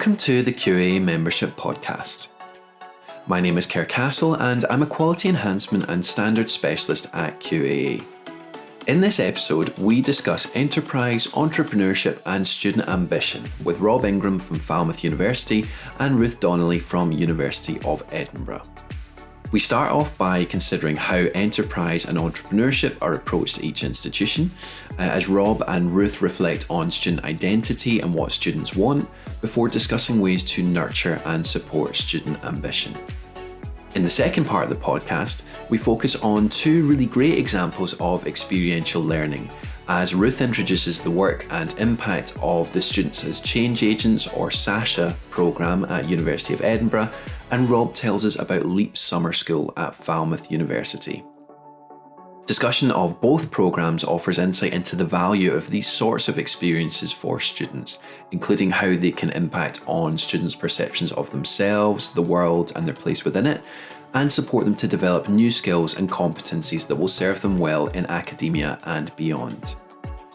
Welcome to the QAA Membership Podcast. My name is Kerr Castle and I'm a Quality Enhancement and Standards Specialist at QAA. In this episode, we discuss enterprise, entrepreneurship and student ambition with Rob Ingram from Falmouth University and Ruth Donnelly from University of Edinburgh. We start off by considering how enterprise and entrepreneurship are approached at each institution, as Rob and Ruth reflect on student identity and what students want, before discussing ways to nurture and support student ambition. In the second part of the podcast, we focus on two really great examples of experiential learning, as Ruth introduces the work and impact of the Students as Change Agents, or Sacha, programme at University of Edinburgh, and Rob tells us about Leap Summer School at Falmouth University. Discussion of both programmes offers insight into the value of these sorts of experiences for students, including how they can impact on students' perceptions of themselves, the world and their place within it, and support them to develop new skills and competencies that will serve them well in academia and beyond.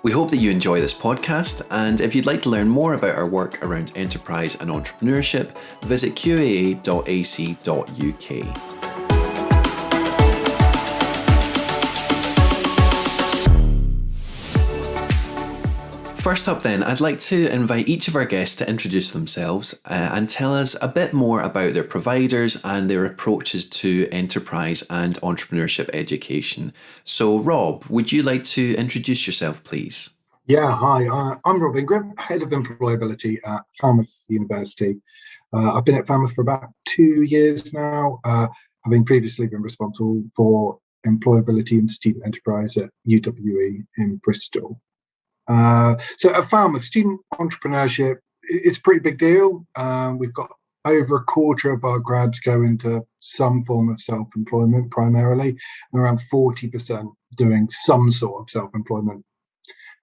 We hope that you enjoy this podcast, and if you'd like to learn more about our work around enterprise and entrepreneurship, visit qaa.ac.uk. First up then, I'd like to invite each of our guests to introduce themselves and tell us a bit more about their providers and their approaches to enterprise and entrepreneurship education. So Rob, would you like to introduce yourself, please? Yeah, hi, I'm Rob Ingram, Head of Employability at Falmouth University. I've been at Falmouth for about 2 years now, having previously been responsible for employability and student enterprise at UWE in Bristol. So at Falmouth, student entrepreneurship is a pretty big deal. We've got over a quarter of our grads go into some form of self-employment primarily, and around 40% doing some sort of self-employment.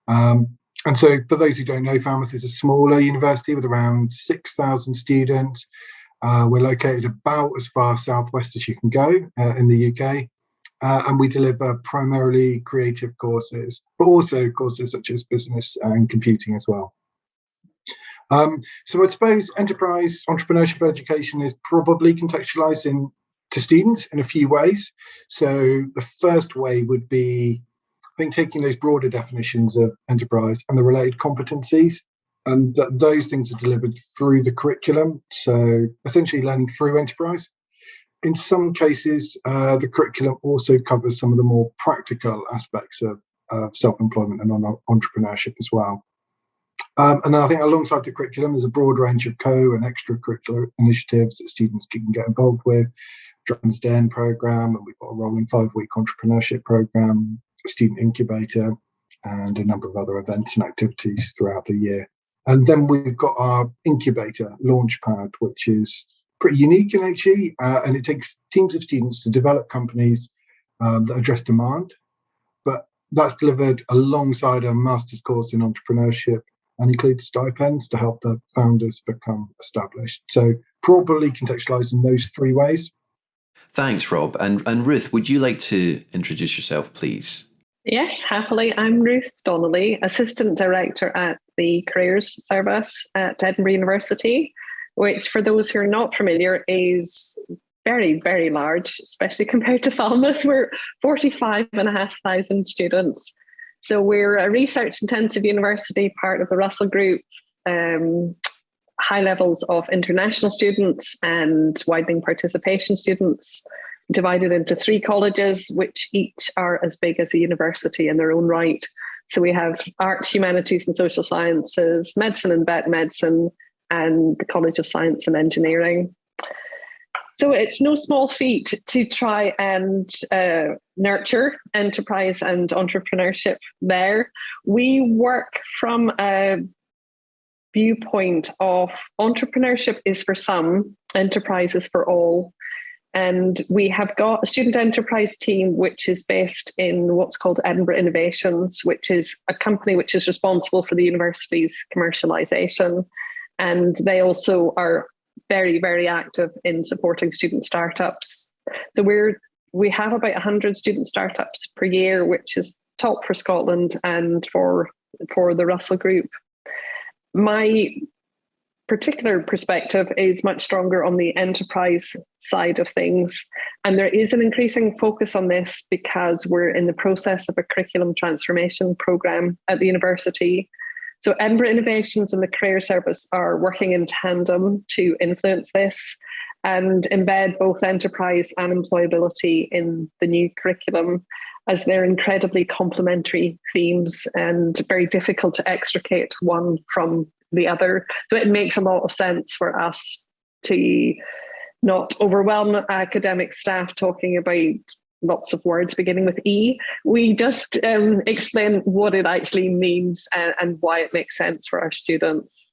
And so for those who don't know, Falmouth is a smaller university with around 6,000 students. We're located about as far southwest as you can go in the UK. And we deliver primarily creative courses, but also courses such as business and computing as well. So I suppose enterprise entrepreneurship education is probably contextualized to students in a few ways. So the first way would be, I think, taking those broader definitions of enterprise and the related competencies, and that those things are delivered through the curriculum. So essentially learning through enterprise. In some cases, the curriculum also covers some of the more practical aspects of self-employment and entrepreneurship as well. And I think alongside the curriculum, there's a broad range of and extracurricular initiatives that students can get involved with. Drums Den program, and we've got a rolling 5-week entrepreneurship program, a student incubator, and a number of other events and activities throughout the year. And then we've got our incubator Launchpad, which is pretty unique in HE, and it takes teams of students to develop companies that address demand, but that's delivered alongside a master's course in entrepreneurship and includes stipends to help the founders become established. So probably contextualized in those 3 ways. Thanks, Rob. And Ruth, would you like to introduce yourself, please? Yes, happily. I'm Ruth Donnelly, Assistant Director at the Careers Service at Edinburgh University, which, for those who are not familiar, is very, very large, especially compared to Falmouth. We're 45,500 students. So we're a research-intensive university, part of the Russell Group, high levels of international students and widening participation students, divided into 3 colleges, which each are as big as a university in their own right. So we have arts, humanities and social sciences, medicine and vet medicine, and the College of Science and Engineering. So it's no small feat to try and nurture enterprise and entrepreneurship there. We work from a viewpoint of entrepreneurship is for some, enterprise is for all. And we have got a student enterprise team, which is based in what's called Edinburgh Innovations, which is a company which is responsible for the university's commercialisation. And they also are very, very active in supporting student startups. So we have about 100 student startups per year, which is top for Scotland and for the Russell Group. My particular perspective is much stronger on the enterprise side of things. And there is an increasing focus on this because we're in the process of a curriculum transformation programme at the university. So Edinburgh Innovations and the Career Service are working in tandem to influence this and embed both enterprise and employability in the new curriculum, as they're incredibly complementary themes and very difficult to extricate one from the other. So it makes a lot of sense for us to not overwhelm academic staff talking about lots of words beginning with E. We just explain what it actually means and why it makes sense for our students.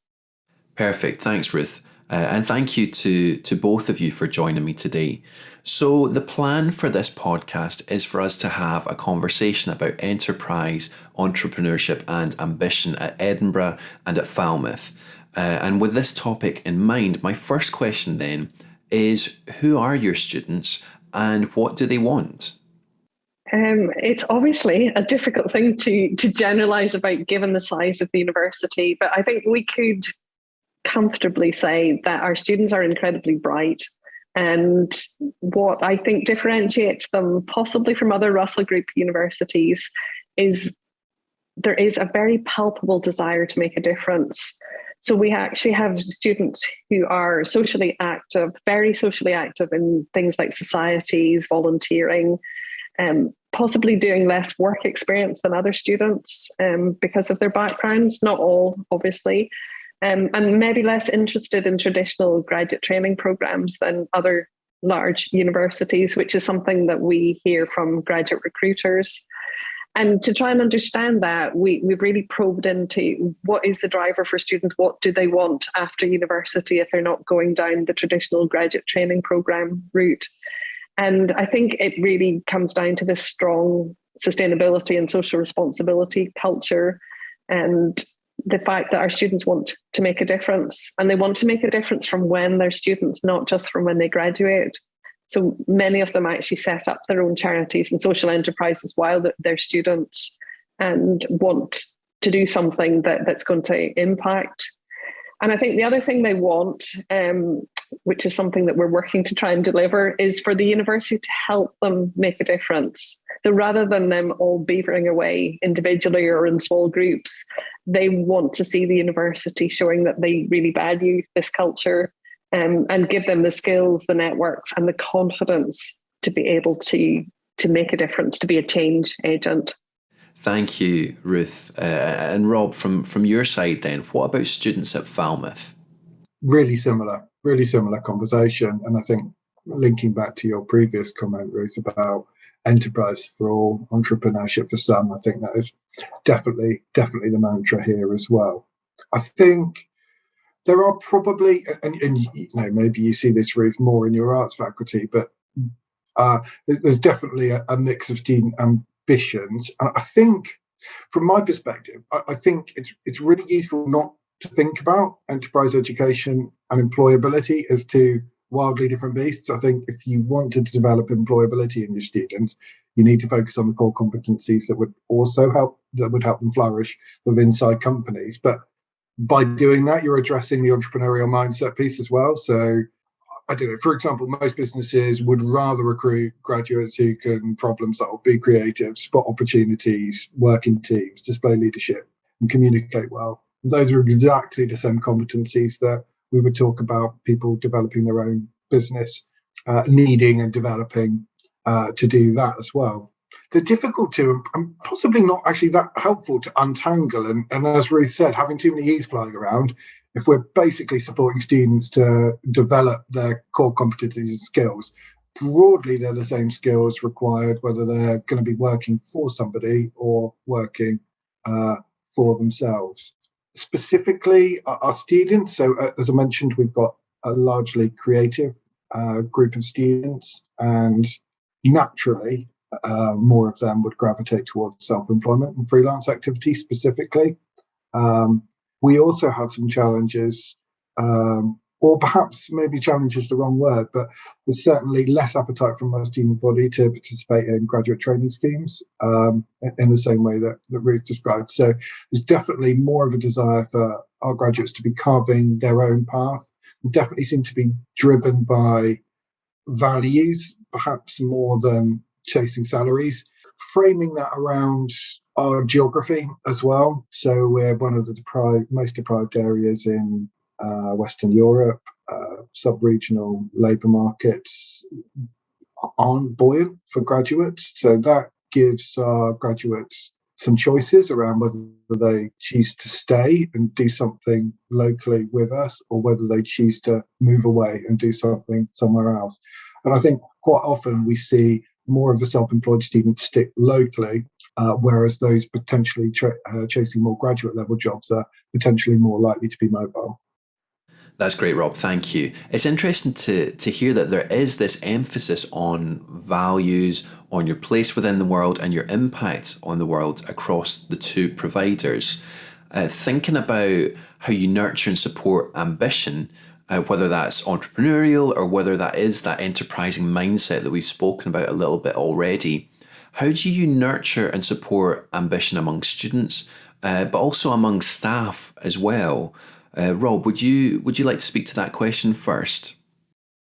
Perfect. Thanks, Ruth. And thank you to both of you for joining me today. So the plan for this podcast is for us to have a conversation about enterprise, entrepreneurship and ambition at Edinburgh and at Falmouth. And with this topic in mind, my first question then is, who are your students and what do they want? It's obviously a difficult thing to generalise about given the size of the university, but I think we could comfortably say that our students are incredibly bright. And what I think differentiates them possibly from other Russell Group universities is there is a very palpable desire to make a difference. So we actually have students who are socially active, very socially active in things like societies, volunteering, possibly doing less work experience than other students because of their backgrounds, not all, obviously. And maybe less interested in traditional graduate training programs than other large universities, which is something that we hear from graduate recruiters. And to try and understand that, we've really probed into what is the driver for students, what do they want after university if they're not going down the traditional graduate training program route. And I think it really comes down to this strong sustainability and social responsibility culture, and the fact that our students want to make a difference, and they want to make a difference from when they're students, not just from when they graduate. So many of them actually set up their own charities and social enterprises while they're students and want to do something that's going to impact. And I think the other thing they want, which is something that we're working to try and deliver, is for the university to help them make a difference. So rather than them all beavering away individually or in small groups, they want to see the university showing that they really value this culture and give them the skills, the networks and the confidence to be able to make a difference, to be a change agent. Thank you, Ruth. And Rob, from your side then, what about students at Falmouth? Really similar conversation. And I think linking back to your previous comment, Ruth, about enterprise for all, entrepreneurship for some, I think that is definitely the mantra here as well. I think there are probably, and you know, maybe you see this, Ruth, more in your arts faculty, but there's definitely a mix of student ambitions. And I think, from my perspective, I think it's really useful not to think about enterprise education and employability as two wildly different beasts. I think if you wanted to develop employability in your students, you need to focus on the core competencies that would help them flourish with inside companies. But by doing that, you're addressing the entrepreneurial mindset piece as well. So I don't know, for example, most businesses would rather recruit graduates who can problem solve, be creative, spot opportunities, work in teams, display leadership and communicate well. And those are exactly the same competencies that we would talk about people developing their own business, needing and developing to do that as well. They're difficult to, and possibly not actually that helpful to untangle. And as Ruth said, having too many E's flying around, if we're basically supporting students to develop their core competencies and skills, broadly they're the same skills required, whether they're going to be working for somebody or working for themselves. Specifically, our students, so as I mentioned, we've got a largely creative group of students, and naturally more of them would gravitate towards self-employment and freelance activities specifically. We also have some challenges, or perhaps maybe challenge is the wrong word, but there's certainly less appetite from our student body to participate in graduate training schemes in the same way that Ruth described. So there's definitely more of a desire for our graduates to be carving their own path. We definitely seem to be driven by values, perhaps more than chasing salaries. Framing that around our geography as well. So we're one of the most deprived areas in Western Europe. Sub-regional labour markets aren't buoyant for graduates. So that gives our graduates some choices around whether they choose to stay and do something locally with us, or whether they choose to move away and do something somewhere else. And I think quite often we see more of the self-employed students stick locally, whereas those potentially chasing more graduate level jobs are potentially more likely to be mobile. That's great, Rob. Thank you. It's interesting to hear that there is this emphasis on values, on your place within the world and your impact on the world across the two providers. Thinking about how you nurture and support ambition, whether that's entrepreneurial or whether that is that enterprising mindset that we've spoken about a little bit already. How do you nurture and support ambition among students, but also among staff as well? Rob, would you like to speak to that question first?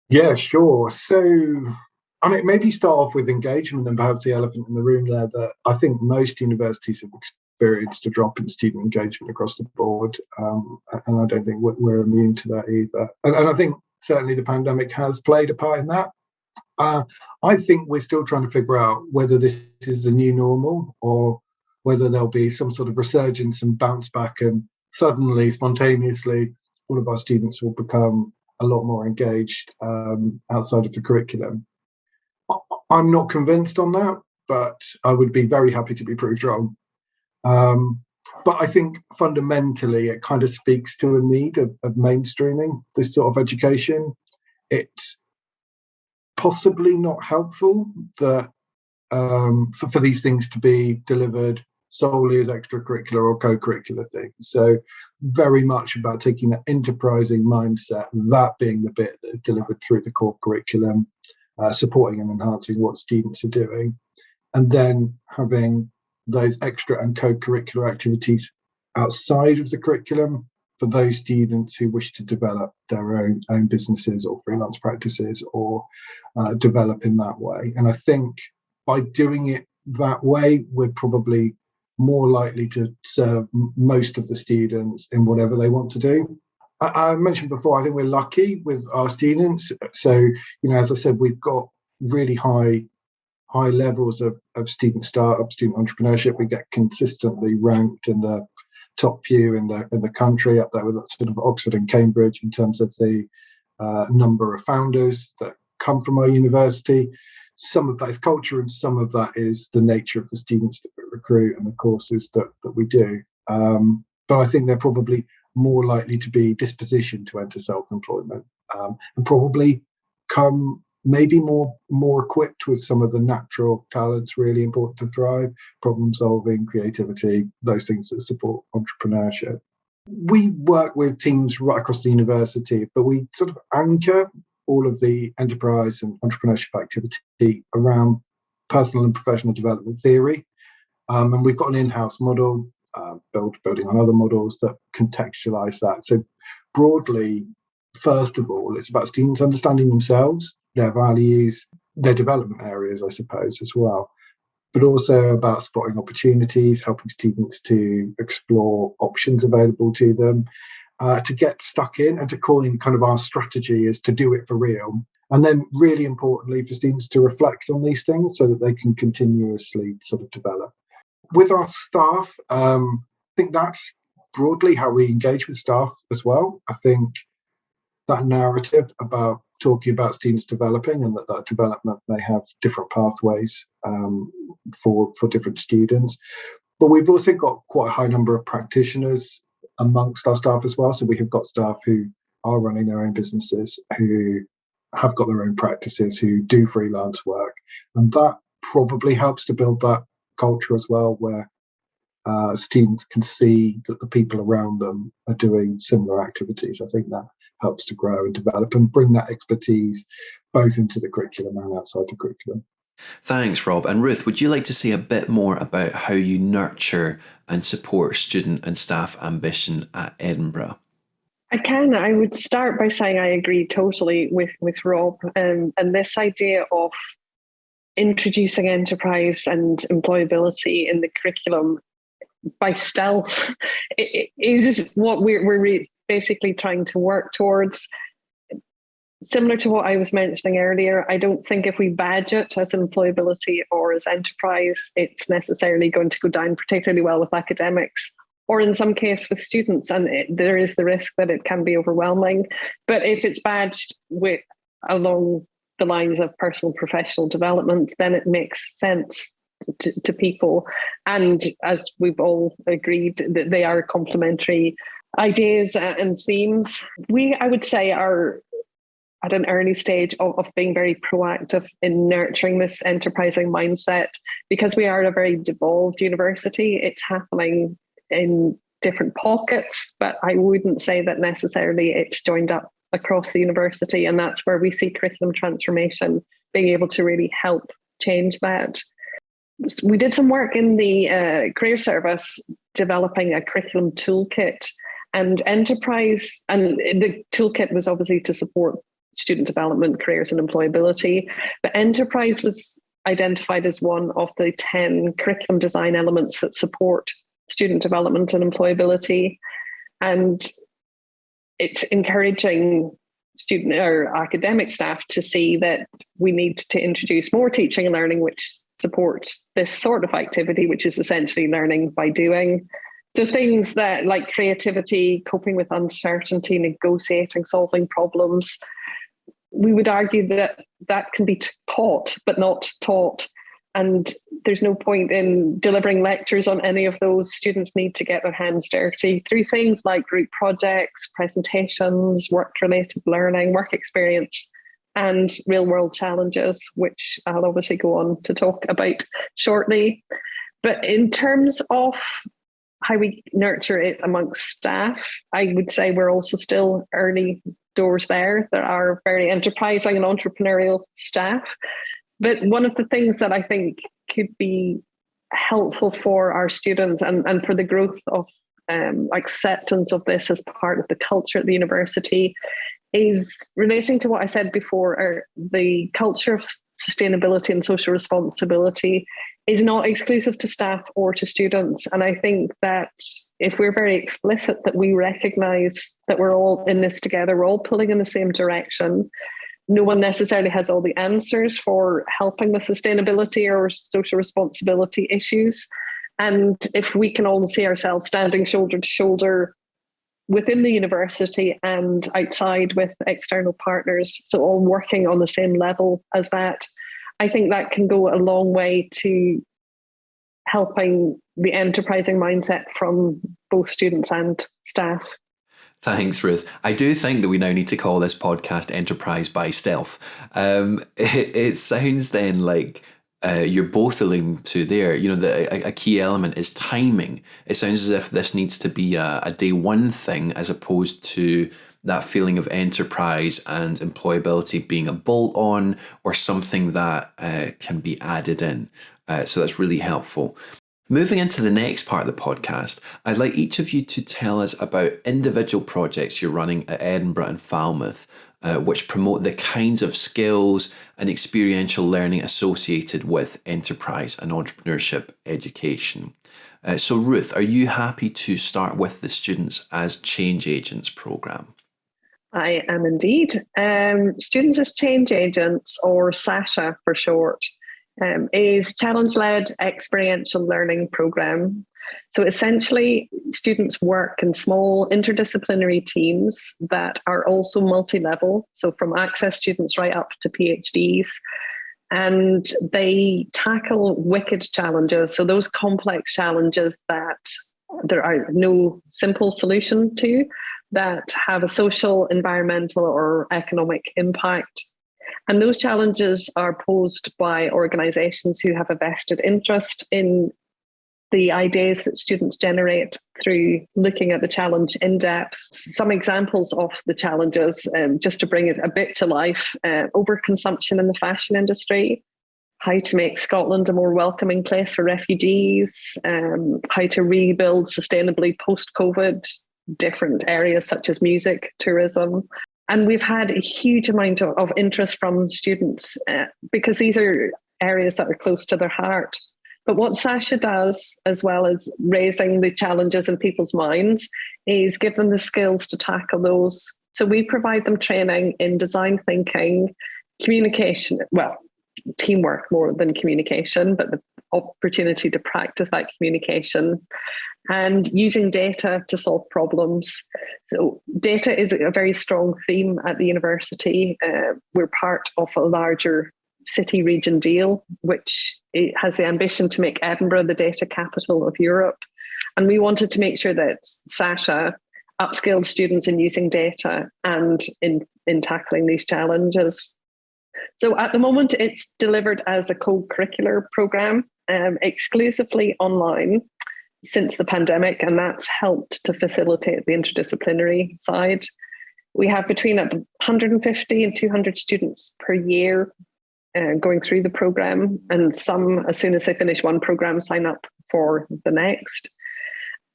Yeah, sure. So, I mean, maybe start off with engagement, and perhaps the elephant in the room there, that I think most universities have experienced a drop in student engagement across the board, and I don't think we're immune to that either. And I think certainly the pandemic has played a part in that. I think we're still trying to figure out whether this is the new normal, or whether there'll be some sort of resurgence and bounce back, and suddenly, spontaneously, all of our students will become a lot more engaged outside of the curriculum. I'm not convinced on that, but I would be very happy to be proved wrong. But I think fundamentally it kind of speaks to a need of mainstreaming this sort of education. It's possibly not helpful that for these things to be delivered solely as extracurricular or co-curricular things. So very much about taking that enterprising mindset, that being the bit that is delivered through the core curriculum, supporting and enhancing what students are doing, and then having those extra and co-curricular activities outside of the curriculum for those students who wish to develop their own businesses or freelance practices, or develop in that way. And I think by doing it that way, we're probably more likely to serve most of the students in whatever they want to do. I mentioned before, I think we're lucky with our students. So, as I said, we've got really high levels of student startup, student entrepreneurship. We get consistently ranked in the top few in the country, up there with sort of Oxford and Cambridge in terms of the number of founders that come from our university. Some of that is culture, and some of that is the nature of the students that we recruit and the courses that we do. But I think they're probably more likely to be dispositioned to enter self-employment, and probably come maybe more equipped with some of the natural talents really important to thrive: problem solving, creativity, those things that support entrepreneurship. We work with teams right across the university, but we sort of anchor all of the enterprise and entrepreneurship activity around personal and professional development theory. And we've got an in-house model, building on other models that contextualize that. So broadly, first of all, it's about students understanding themselves, their values, their development areas, I suppose, as well, but also about spotting opportunities, helping students to explore options available to them, to get stuck in, and to coin kind of our strategy is to do it for real. And then really importantly for students to reflect on these things so that they can continuously sort of develop. With our staff, I think that's broadly how we engage with staff as well. I think that narrative about talking about students developing, and that development may have different pathways for different students. But we've also got quite a high number of practitioners amongst our staff as well. So we have got staff who are running their own businesses, who have got their own practices, who do freelance work. And that probably helps to build that culture as well, where students can see that the people around them are doing similar activities. I think that helps to grow and develop and bring that expertise both into the curriculum and outside the curriculum. Thanks, Rob. And Ruth, would you like to say a bit more about how you nurture and support student and staff ambition at Edinburgh? I can. I would start by saying I agree totally with Rob, and this idea of introducing enterprise and employability in the curriculum by stealth is what we're basically trying to work towards. Similar to what I was mentioning earlier, I don't think if we badge it as employability or as enterprise, it's necessarily going to go down particularly well with academics, or in some case with students, and there is the risk that it can be overwhelming. But if it's badged along the lines of personal professional development, then it makes sense to people. And as we've all agreed, that they are complementary ideas and themes. We, I would say, are at an early stage of being very proactive in nurturing this enterprising mindset, because we are a very devolved university. It's happening in different pockets, but I wouldn't say that necessarily it's joined up across the university. And that's where we see curriculum transformation being able to really help change that. We did some work in the career service developing a curriculum toolkit, and enterprise, and the toolkit was obviously to support student development, careers and employability. But enterprise was identified as one of the 10 curriculum design elements that support student development and employability. And it's encouraging student or academic staff to see that we need to introduce more teaching and learning which supports this sort of activity, which is essentially learning by doing. So things that like creativity, coping with uncertainty, negotiating, solving problems, we would argue that that can be taught, but not taught. And there's no point in delivering lectures on any of those. Students need to get their hands dirty through things like group projects, presentations, work-related learning, work experience, and real-world challenges, which I'll obviously go on to talk about shortly. But in terms of how we nurture it amongst staff, I would say we're also still early doors there. There are very enterprising and entrepreneurial staff. But one of the things that I think could be helpful for our students and for the growth of acceptance of this as part of the culture at the university is relating to what I said before, or the culture of sustainability and social responsibility is not exclusive to staff or to students. And I think that if we're very explicit that we recognise that we're all in this together, we're all pulling in the same direction, no one necessarily has all the answers for helping with sustainability or social responsibility issues. And if we can all see ourselves standing shoulder to shoulder within the university and outside with external partners, so all working on the same level as that, I think that can go a long way to helping the enterprising mindset from both students and staff. Thanks, Ruth. I do think that we now need to call this podcast Enterprise by Stealth. It sounds then like you're both alluding to there, a key element is timing. It sounds as if this needs to be a day one thing as opposed to that feeling of enterprise and employability being a bolt on or something that can be added in. So that's really helpful. Moving into the next part of the podcast, I'd like each of you to tell us about individual projects you're running at Edinburgh and Falmouth, which promote the kinds of skills and experiential learning associated with enterprise and entrepreneurship education. So Ruth, are you happy to start with the Students as Change Agents programme? I am indeed. Students as Change Agents, or Sacha for short, is challenge-led experiential learning program. So essentially, students work in small interdisciplinary teams that are also multi-level, so from access students right up to PhDs, and they tackle wicked challenges, so those complex challenges that there are no simple solution to, that have a social, environmental, or economic impact. And those challenges are posed by organisations who have a vested interest in the ideas that students generate through looking at the challenge in depth. Some examples of the challenges, just to bring it a bit to life, overconsumption in the fashion industry, how to make Scotland a more welcoming place for refugees, how to rebuild sustainably post-COVID, different areas such as music, tourism. And we've had a huge amount of interest from students because these are areas that are close to their heart. But what Sacha does, as well as raising the challenges in people's minds, is give them the skills to tackle those. So we provide them training in design thinking, communication, well, teamwork more than communication, but the opportunity to practice that communication and using data to solve problems. So data is a very strong theme at the university. We're part of a larger city region deal, which it has the ambition to make Edinburgh the data capital of Europe. And we wanted to make sure that Sacha upskilled students in using data and in tackling these challenges. So at the moment, it's delivered as a co-curricular program, exclusively online since the pandemic, and that's helped to facilitate the interdisciplinary side. We have between 150 and 200 students per year going through the program, and some, as soon as they finish one program, sign up for the next.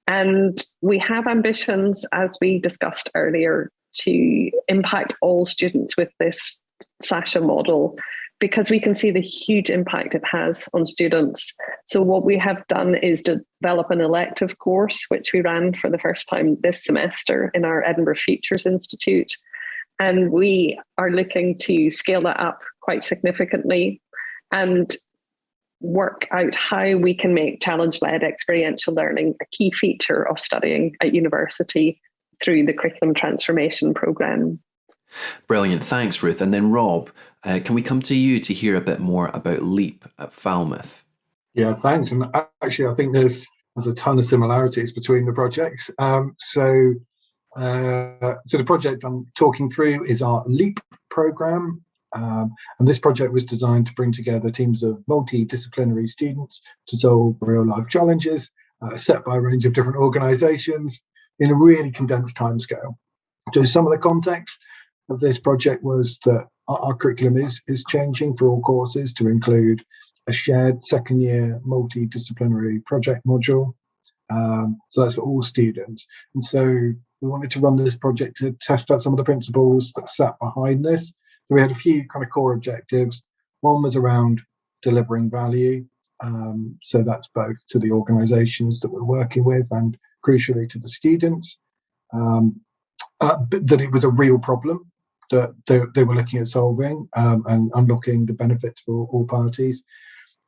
And we have ambitions, as we discussed earlier, to impact all students with this Sacha model, because we can see the huge impact it has on students. So what we have done is develop an elective course, which we ran for the first time this semester in our Edinburgh Futures Institute. And we are looking to scale that up quite significantly and work out how we can make challenge-led experiential learning a key feature of studying at university through the curriculum transformation programme. Brilliant. Thanks, Ruth. And then Rob, can we come to you to hear a bit more about LEAP at Falmouth? Yeah, thanks. And actually, I think there's a ton of similarities between the projects. So the project I'm talking through is our LEAP program. And this project was designed to bring together teams of multidisciplinary students to solve real-life challenges set by a range of different organisations in a really condensed timescale. So some of the context of this project was that our curriculum is changing for all courses to include a shared second-year multidisciplinary project module. So that's for all students. And so we wanted to run this project to test out some of the principles that sat behind this. So we had a few kind of core objectives. One was around delivering value. So that's both to the organisations that we're working with and crucially to the students. But that it was a real problem that they were looking at solving and unlocking the benefits for all parties.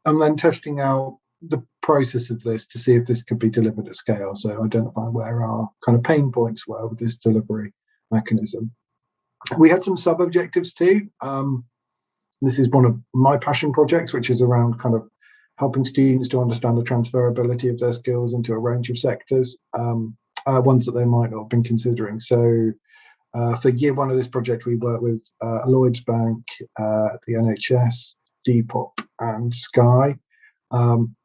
And then testing out the process of this to see if this could be delivered at scale. So identify where our kind of pain points were with this delivery mechanism. We had some sub-objectives too. This is one of my passion projects, which is around kind of helping students to understand the transferability of their skills into a range of sectors, ones that they might not have been considering. So for year one of this project, we worked with Lloyds Bank, the NHS, Depop and Sky.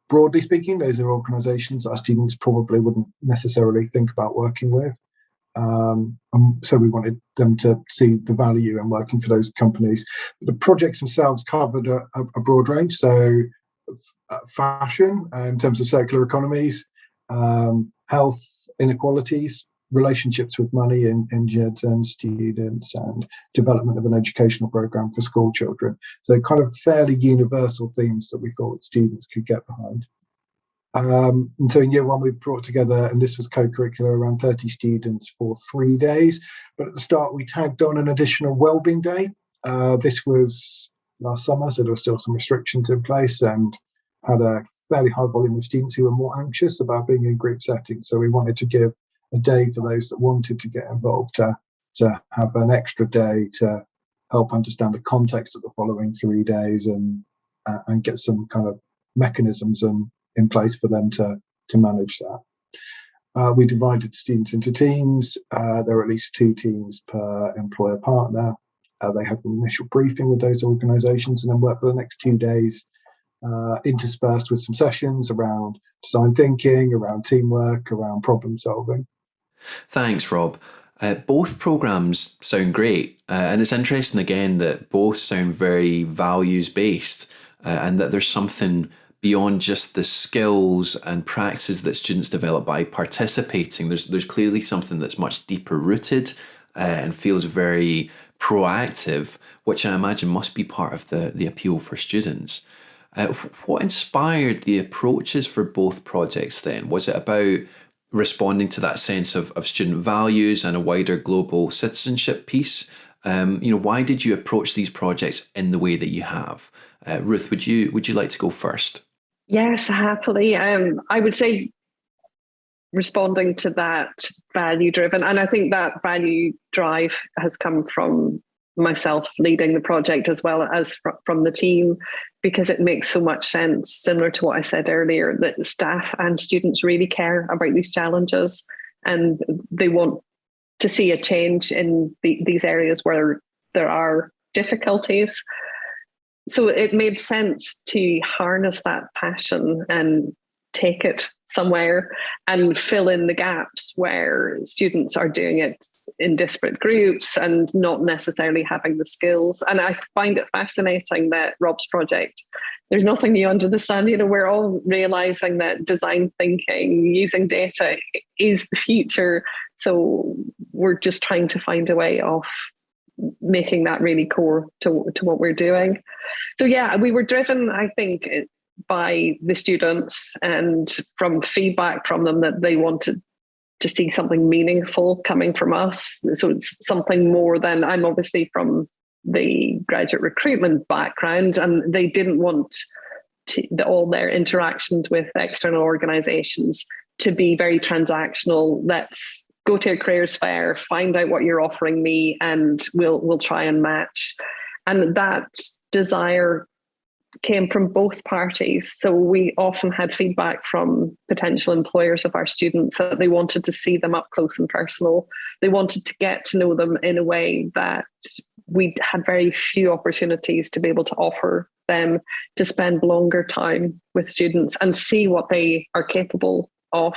Broadly speaking, those are organisations that our students probably wouldn't necessarily think about working with. So we wanted them to see the value in working for those companies. The projects themselves covered a broad range, so fashion in terms of circular economies, health inequalities, relationships with money in injured and students, and development of an educational programme for school children. So kind of fairly universal themes that we thought students could get behind. And so in year one, we brought together, and this was co-curricular, around 30 students for 3 days. But at the start, we tagged on an additional wellbeing day. This was last summer, so there were still some restrictions in place, and had a fairly high volume of students who were more anxious about being in group settings. So we wanted to give a day for those that wanted to get involved to have an extra day to help understand the context of the following 3 days and get some kind of mechanisms in place for them to manage that. We divided students into teams. There were at least 2 teams per employer partner. They had an initial briefing with those organisations and then worked for the next 2 days, interspersed with some sessions around design thinking, around teamwork, around problem solving. Thanks, Rob. Both programmes sound great, and it's interesting again that both sound very values-based. and that there's something beyond just the skills and practices that students develop by participating. There's clearly something that's much deeper rooted and feels very proactive, which I imagine must be part of the appeal for students. What inspired the approaches for both projects then? Was it about responding to that sense of student values and a wider global citizenship piece? Why did you approach these projects in the way that you have? Ruth, would you like to go first? Yes, happily. I would say responding to that value driven, and I think that value drive has come from myself leading the project as well as from the team, because it makes so much sense, similar to what I said earlier, that staff and students really care about these challenges and they want to see a change in these areas where there are difficulties. So it made sense to harness that passion and take it somewhere and fill in the gaps where students are doing it in disparate groups and not necessarily having the skills. And I find it fascinating that Rob's project, there's nothing new under the sun. We're all realizing that design thinking, using data is the future. So we're just trying to find a way of making that really core to what we're doing. So yeah, we were driven, I think, by the students and from feedback from them that they wanted to see something meaningful coming from us. So it's something more than, I'm obviously from the graduate recruitment background, and they didn't want all their interactions with external organizations to be very transactional. Let's go to a careers fair, find out what you're offering me, and we'll try and match. And that desire came from both parties. So we often had feedback from potential employers of our students that they wanted to see them up close and personal. They wanted to get to know them in a way that we had very few opportunities to be able to offer them, to spend longer time with students and see what they are capable of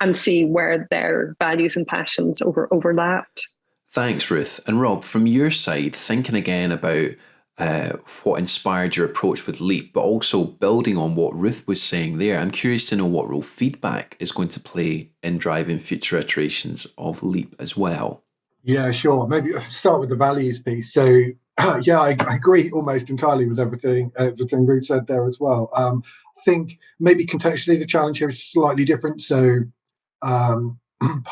and see where their values and passions overlapped. Thanks, Ruth. And Rob, from your side, thinking again about what inspired your approach with LEAP, but also building on what Ruth was saying there, I'm curious to know what role feedback is going to play in driving future iterations of LEAP as well. Yeah, sure. Maybe start with the values piece. So, I agree almost entirely with everything Ruth said there as well. I think maybe contextually the challenge here is slightly different. So, part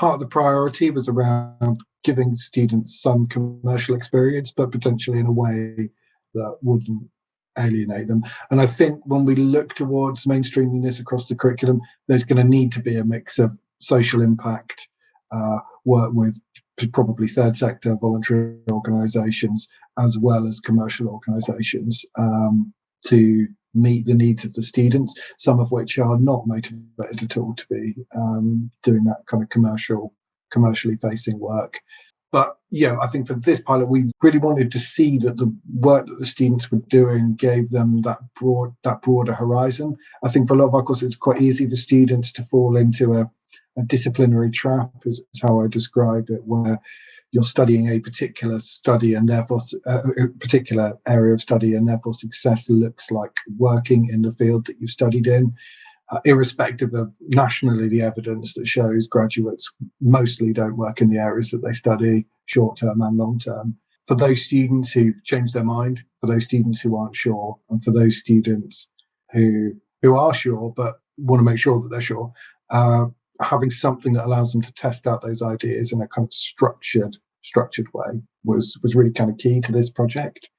of the priority was around giving students some commercial experience, but potentially in a way that wouldn't alienate them. And I think when we look towards mainstreaming this across the curriculum, there's going to need to be a mix of social impact, work with probably third sector voluntary organisations as well as commercial organisations to meet the needs of the students, some of which are not motivated at all to be doing that kind of commercially facing work. But I think for this pilot, we really wanted to see that the work that the students were doing gave them that broader horizon. I think for a lot of our courses, it's quite easy for students to fall into a disciplinary trap, is how I described it, where you're studying a particular study and therefore a particular area of study, and therefore success looks like working in the field that you've studied in. Irrespective of nationally the evidence that shows graduates mostly don't work in the areas that they study, short term and long term. For those students who've changed their mind, for those students who aren't sure, and for those students who are sure but want to make sure that they're sure, having something that allows them to test out those ideas in a kind of structured way was really kind of key to this project.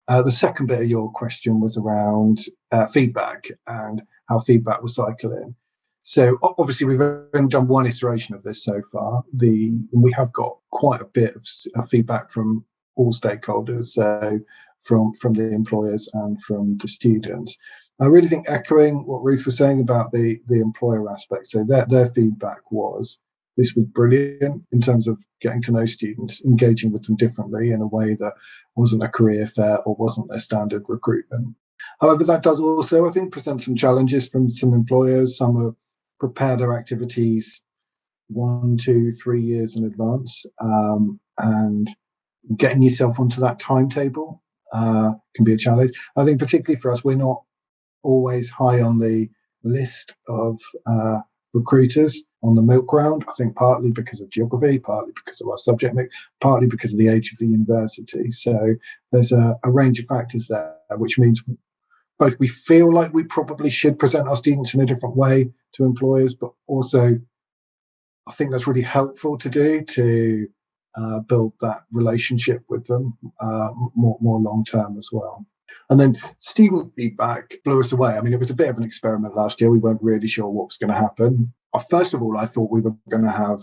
The second bit of your question was around feedback and how feedback will cycle in. So obviously we've only done one iteration of this so far. We have got quite a bit of feedback from all stakeholders, so from the employers and from the students. I really think echoing what Ruth was saying about the employer aspect. So their feedback was this was brilliant in terms of getting to know students, engaging with them differently in a way that wasn't a career fair or wasn't their standard recruitment. However, that does also, I think, present some challenges from some employers. Some prepare their activities 1, 2, 3 years in advance, and getting yourself onto that timetable can be a challenge. I think particularly for us, we're not always high on the list of recruiters on the milk round. I think partly because of geography, partly because of our subject mix, partly because of the age of the university. So there's a range of factors there, which means both we feel like we probably should present our students in a different way to employers, but also I think that's really helpful to do to build that relationship with them more long term as well. And then student feedback blew us away. I mean, it was a bit of an experiment last year. We weren't really sure what was going to happen. First of all, I thought we were going to have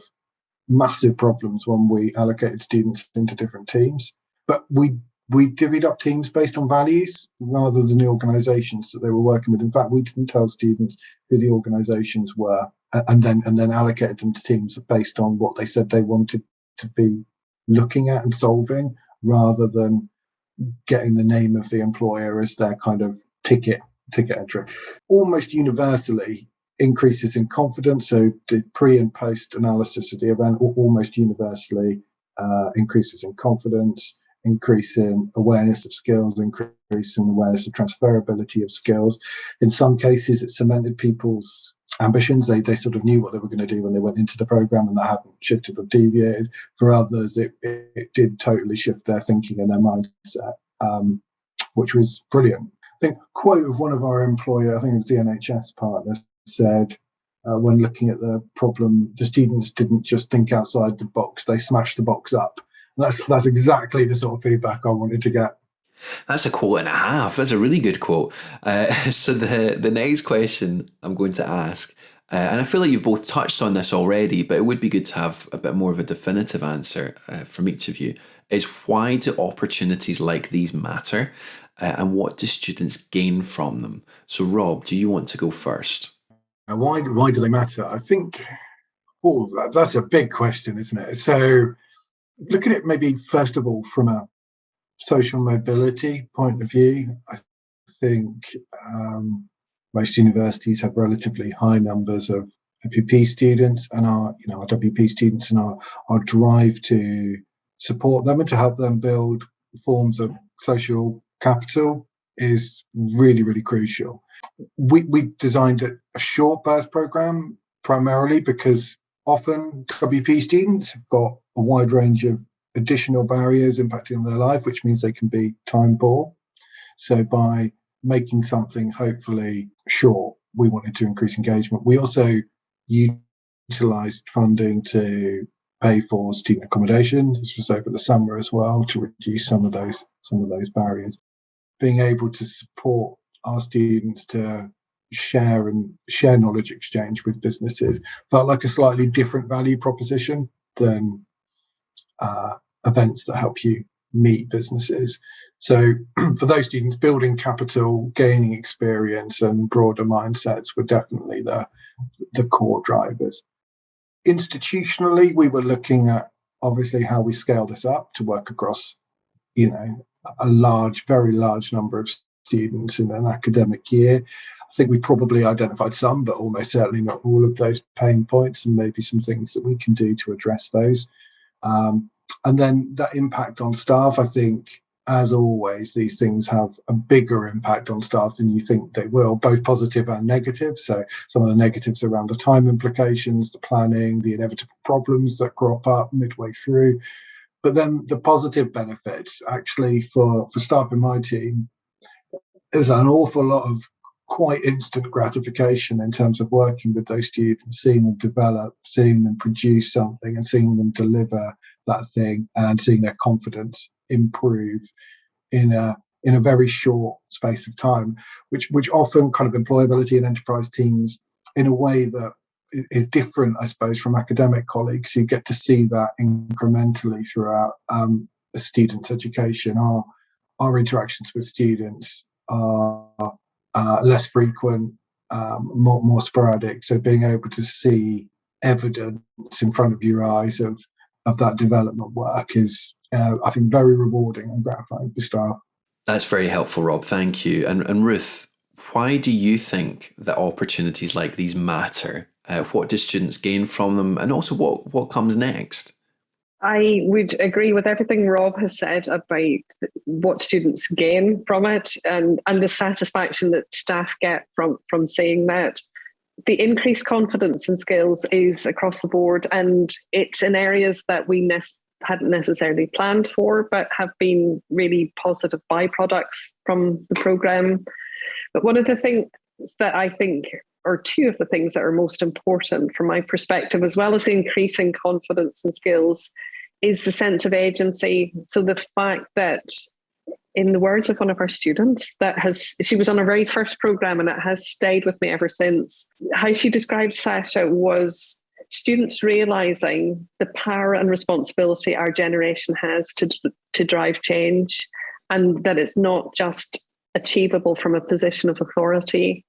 massive problems when we allocated students into different teams. But we divvied up teams based on values rather than the organisations that they were working with. In fact, we didn't tell students who the organisations were, and then allocated them to teams based on what they said they wanted to be looking at and solving, rather than getting the name of the employer as their kind of ticket entry. Almost universally, increases in confidence, so the pre and post analysis of the event, almost universally increases in confidence, increase in awareness of skills, increase in awareness of transferability of skills. In some cases, it cemented people's ambitions. They sort of knew what they were going to do when they went into the programme, and that hadn't shifted or deviated. For others, it did totally shift their thinking and their mindset, which was brilliant. I think quote of one of our employer, I think it was the NHS partner, said when looking at the problem, the students didn't just think outside the box, they smashed the box up. That's exactly the sort of feedback I wanted to get. That's a quote and a half. That's a really good quote. So the next question I'm going to ask, and I feel like you've both touched on this already, but it would be good to have a bit more of a definitive answer from each of you, is why do opportunities like these matter, and what do students gain from them? So Rob, do you want to go first? Why do they matter? I think that's a big question, isn't it? So look at it maybe first of all from a social mobility point of view. I think most universities have relatively high numbers of WP students, and our WP students and our drive to support them and to help them build forms of social capital is really, really crucial. We designed a short burst program primarily because often WP students have got a wide range of additional barriers impacting on their life, which means they can be time poor. So by making something hopefully short, we wanted to increase engagement. We also utilised funding to pay for student accommodation. This was over the summer as well, to reduce some of those barriers. Being able to support our students to share knowledge exchange with businesses felt like a slightly different value proposition than events that help you meet businesses. So for those students, building capital, gaining experience and broader mindsets were definitely the core drivers. Institutionally, we were looking at obviously how we scale this up to work across, a very large number of students in an academic year. I think we probably identified some, but almost certainly not all of those pain points, and maybe some things that we can do to address those. And then that impact on staff, I think, as always, these things have a bigger impact on staff than you think they will, both positive and negative. So some of the negatives around the time implications, the planning, the inevitable problems that crop up midway through. But then the positive benefits, actually, for staff in my team, there's an awful lot of quite instant gratification in terms of working with those students, seeing them develop, seeing them produce something and seeing them deliver that thing, and seeing their confidence improve in a very short space of time, which often kind of employability and enterprise teams in a way that is different, I suppose, from academic colleagues. You get to see that incrementally throughout a student's education. Our interactions with students are less frequent, more sporadic. So being able to see evidence in front of your eyes of that development work is, I think, very rewarding and gratifying for staff. That's very helpful, Rob. Thank you. And Ruth, why do you think that opportunities like these matter? What do students gain from them? And also what comes next? I would agree with everything Rob has said about what students gain from it and the satisfaction that staff get from seeing that. The increased confidence and skills is across the board, and it's in areas that we hadn't necessarily planned for, but have been really positive byproducts from the programme. But one of the things that I think, or two of the things that are most important from my perspective, as well as the increasing confidence and skills, is the sense of agency. So the fact that, in the words of one of our students, she was on our very first programme and it has stayed with me ever since. How she described Sacha was students realising the power and responsibility our generation has to drive change, and that it's not just achievable from a position of authority.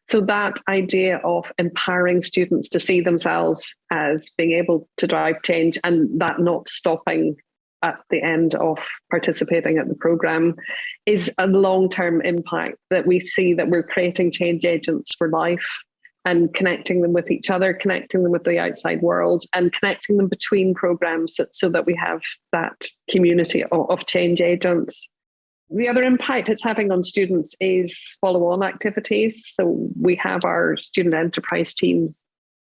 So that idea of empowering students to see themselves as being able to drive change, and that not stopping at the end of participating at the programme, is a long-term impact that we see, that we're creating change agents for life and connecting them with each other, connecting them with the outside world, and connecting them between programmes so that we have that community of change agents. The other impact it's having on students is follow-on activities. So we have our student enterprise teams,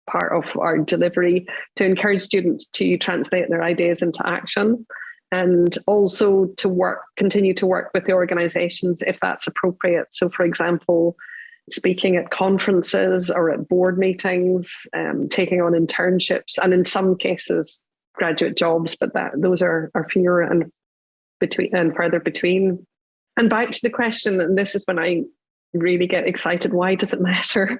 part of our delivery, to encourage students to translate their ideas into action, and also to continue to work with the organisations if that's appropriate. So, for example, speaking at conferences or at board meetings, taking on internships, and in some cases graduate jobs, but those are fewer and further between. And back to the question, and this is when I really get excited, why does it matter?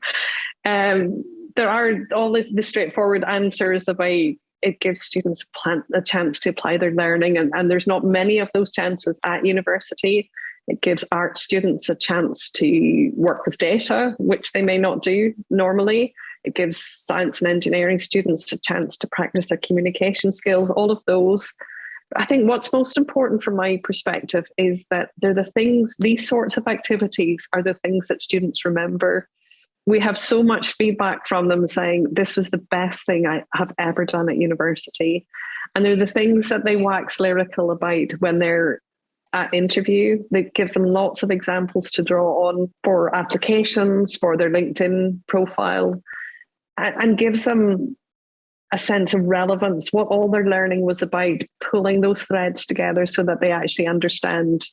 There are all the straightforward answers about it gives students a chance to apply their learning, and there's not many of those chances at university. It gives art students a chance to work with data, which they may not do normally. It gives science and engineering students a chance to practice their communication skills, all of those. I think what's most important from my perspective is that these sorts of activities are the things that students remember. We have so much feedback from them saying, this was the best thing I have ever done at university. And they're the things that they wax lyrical about when they're at interview. That gives them lots of examples to draw on for applications, for their LinkedIn profile, and gives them a sense of relevance, what all their learning was about, pulling those threads together so that they actually understand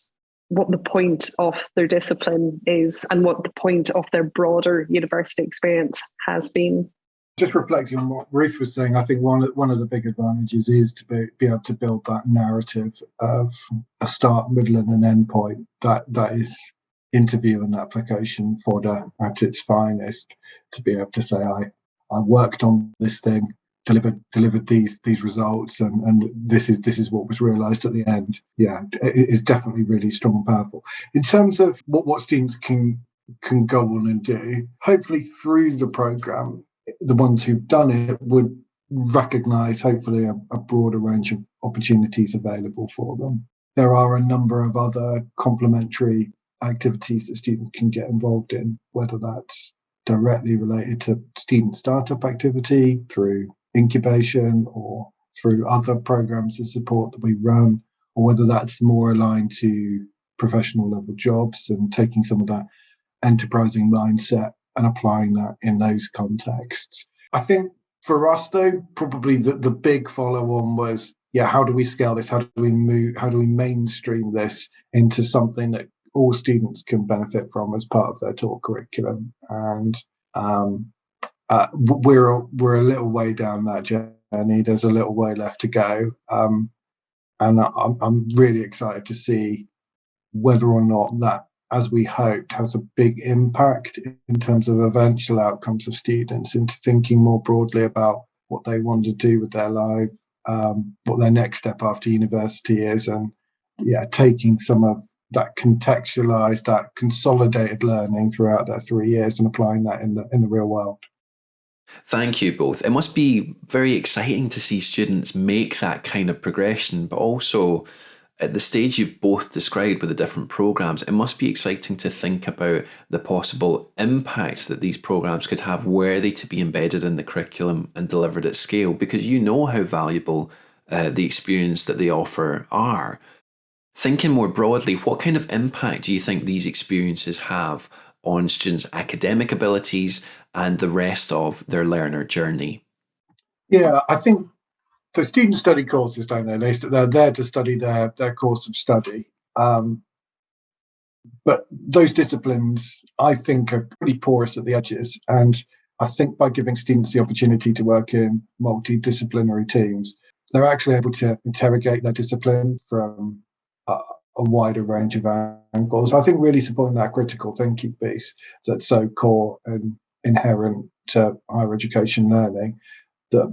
what the point of their discipline is and what the point of their broader university experience has been. Just reflecting on what Ruth was saying, I think one of the big advantages is to be able to build that narrative of a start, middle, and an end point that is interview and application fodder at its finest. To be able to say, I worked on this thing, delivered these results, and this is what was realised at the end. Yeah, it is definitely really strong and powerful. In terms of what students can go on and do, hopefully through the programme, the ones who've done it would recognise hopefully a broader range of opportunities available for them. There are a number of other complementary activities that students can get involved in, whether that's directly related to student startup activity through incubation or through other programs of support that we run, or whether that's more aligned to professional level jobs and taking some of that enterprising mindset and applying that in those contexts. I think for us though, probably the big follow on was, how do we scale this? How do we mainstream this into something that all students can benefit from as part of their taught curriculum? And we're a little way down that journey. There's a little way left to go, and I'm really excited to see whether or not that, as we hoped, has a big impact in terms of eventual outcomes of students into thinking more broadly about what they want to do with their life, what their next step after university is, and taking some of that contextualized, that consolidated learning throughout their 3 years and applying that in the real world. Thank you both. It must be very exciting to see students make that kind of progression, but also at the stage you've both described with the different programs, it must be exciting to think about the possible impacts that these programs could have were they to be embedded in the curriculum and delivered at scale, because you know how valuable the experience that they offer are. Thinking more broadly, what kind of impact do you think these experiences have on students' academic abilities and the rest of their learner journey? Yeah, I think so. Students study courses, don't they? They're there to study their course of study. But those disciplines, I think, are pretty porous at the edges. And I think by giving students the opportunity to work in multidisciplinary teams, they're actually able to interrogate their discipline from a wider range of angles. I think really supporting that critical thinking piece that's so core and inherent to higher education learning, that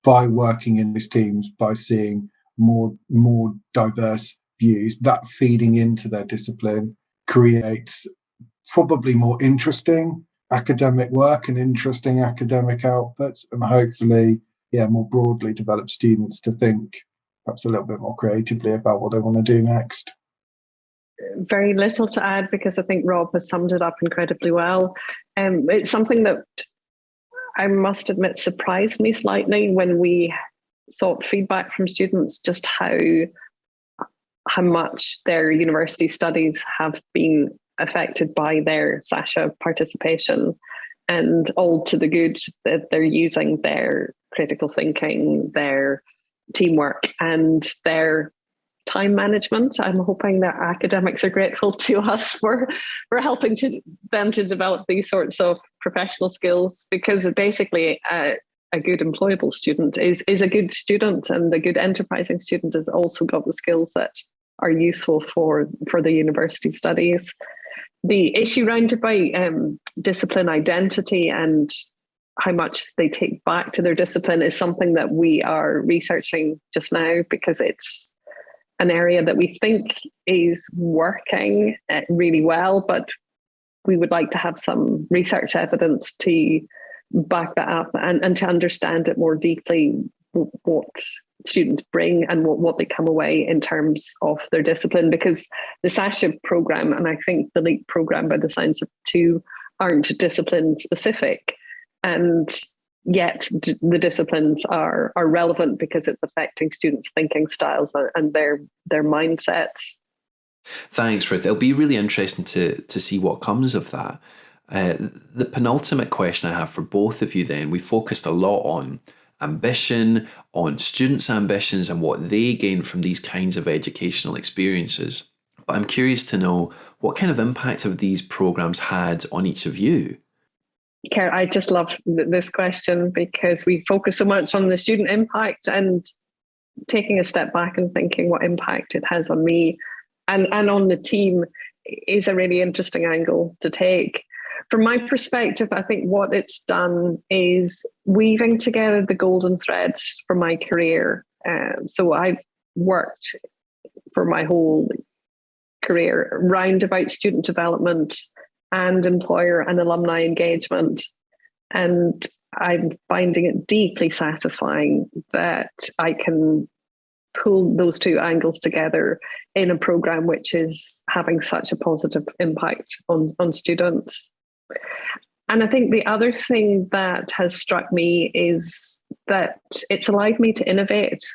by working in these teams, by seeing more diverse views, that feeding into their discipline creates probably more interesting academic work and interesting academic outputs, and hopefully, more broadly develop students to think perhaps a little bit more creatively about what they want to do next. Very little to add, because I think Rob has summed it up incredibly well. It's something that I must admit surprised me slightly when we sought feedback from students, just how much their university studies have been affected by their Sacha participation, and all to the good that they're using their critical thinking, their teamwork, and their time management. I'm hoping that academics are grateful to us for helping them to develop these sorts of professional skills, because basically a good employable student is a good student, and a good enterprising student has also got the skills that are useful for the university studies. The issue round about discipline identity and how much they take back to their discipline is something that we are researching just now, because it's an area that we think is working really well, but we would like to have some research evidence to back that up and to understand it more deeply, what students bring and what they come away in terms of their discipline. Because the Sacha programme, and I think the LEAP programme by the Science of Two, aren't discipline specific, and yet the disciplines are relevant because it's affecting students' thinking styles and their mindsets. Thanks, Ruth. It'll be really interesting to see what comes of that. The penultimate question I have for both of you then, we focused a lot on ambition, on students' ambitions and what they gain from these kinds of educational experiences. But I'm curious to know, what kind of impact have these programmes had on each of you? Claire, I just love this question, because we focus so much on the student impact, and taking a step back and thinking what impact it has on me and on the team is a really interesting angle to take. From my perspective, I think what it's done is weaving together the golden threads for my career. So I've worked for my whole career round about student development and employer and alumni engagement. And I'm finding it deeply satisfying that I can pull those two angles together in a programme which is having such a positive impact on students. And I think the other thing that has struck me is that it's allowed me to innovate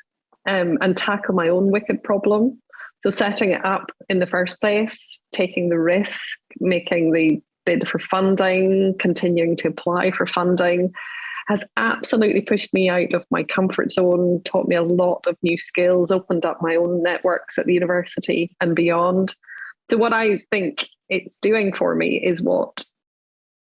and tackle my own wicked problem. So setting it up in the first place, taking the risk, making the bid for funding, continuing to apply for funding, has absolutely pushed me out of my comfort zone, taught me a lot of new skills, opened up my own networks at the university and beyond. So what I think it's doing for me is what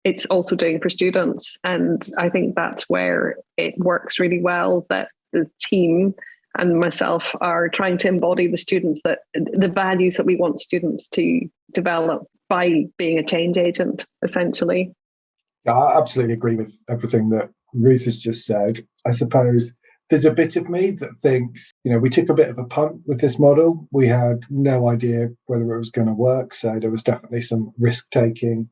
it's also doing for students. And I think that's where it works really well, that the team and myself are trying to embody the values that we want students to develop by being a change agent, essentially. Yeah, I absolutely agree with everything that Ruth has just said. I suppose there's a bit of me that thinks, we took a bit of a punt with this model. We had no idea whether it was going to work. So there was definitely some risk taking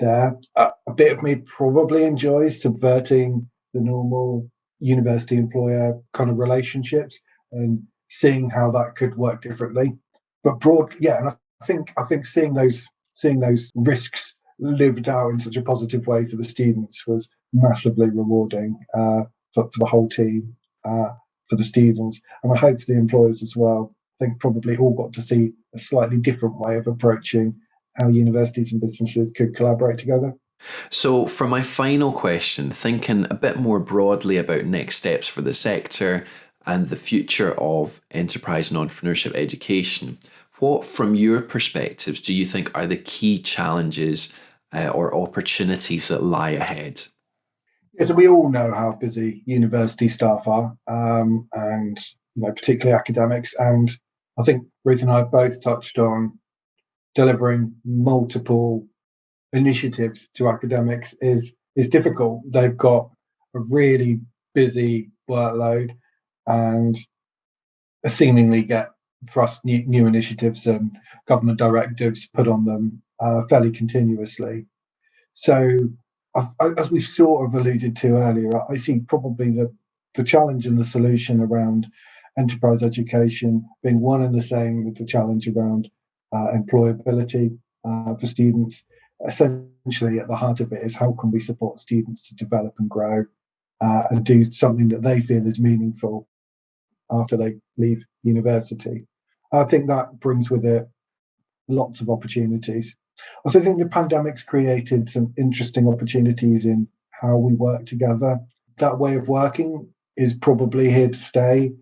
there. A bit of me probably enjoys subverting the normal university employer kind of relationships and seeing how that could work differently. But and I think seeing those risks lived out in such a positive way for the students was massively rewarding for the whole team. for the students, and I hope for the employers as well. I think probably all got to see a slightly different way of approaching how universities and businesses could collaborate together. So for my final question, thinking a bit more broadly about next steps for the sector and the future of enterprise and entrepreneurship education, what, from your perspectives, do you think are the key challenges or opportunities that lie ahead? Yeah, so we all know how busy university staff are, and particularly academics. And I think Ruth and I both touched on delivering multiple initiatives to academics is difficult. They've got a really busy workload and seemingly get thrust new initiatives and government directives put on them fairly continuously. So as we've sort of alluded to earlier, I see probably the challenge and the solution around enterprise education being one and the same with the challenge around employability for students. Essentially, at the heart of it is how can we support students to develop and grow and do something that they feel is meaningful after they leave university. I think that brings with it lots of opportunities. I also think the pandemic's created some interesting opportunities in how we work together. That way of working is probably here to stay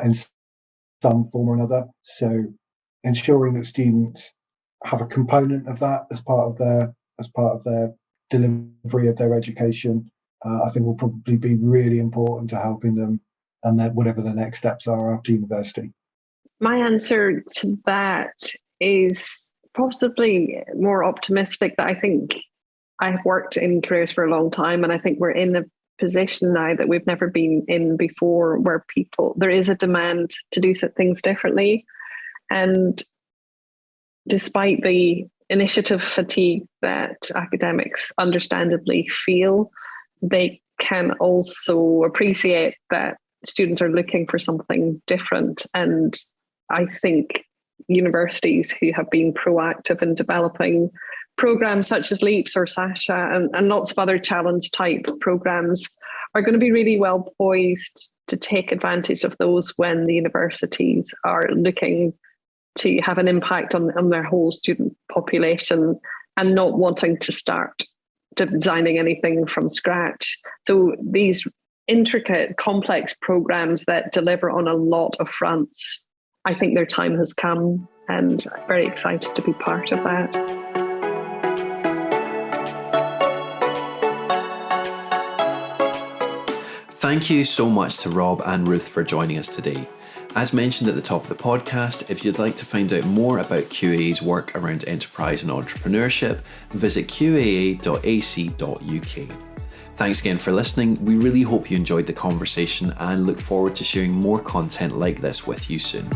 in some form or another. So ensuring that students have a component of that as part of their delivery of their education, I think will probably be really important to helping them and then whatever the next steps are after university. My answer to that is possibly more optimistic, that I think I've worked in careers for a long time, and I think we're in a position now that we've never been in before, where there is a demand to do things differently. And despite the initiative fatigue that academics understandably feel, they can also appreciate that students are looking for something different. And I think universities who have been proactive in developing programs such as LEAPS or Sacha and lots of other challenge type programs are going to be really well poised to take advantage of those when the universities are looking to have an impact on their whole student population and not wanting to start designing anything from scratch. So these intricate, complex programs that deliver on a lot of fronts, I think their time has come, and I'm very excited to be part of that. Thank you so much to Rob and Ruth for joining us today. As mentioned at the top of the podcast, if you'd like to find out more about QAA's work around enterprise and entrepreneurship, visit qaa.ac.uk. Thanks again for listening. We really hope you enjoyed the conversation and look forward to sharing more content like this with you soon.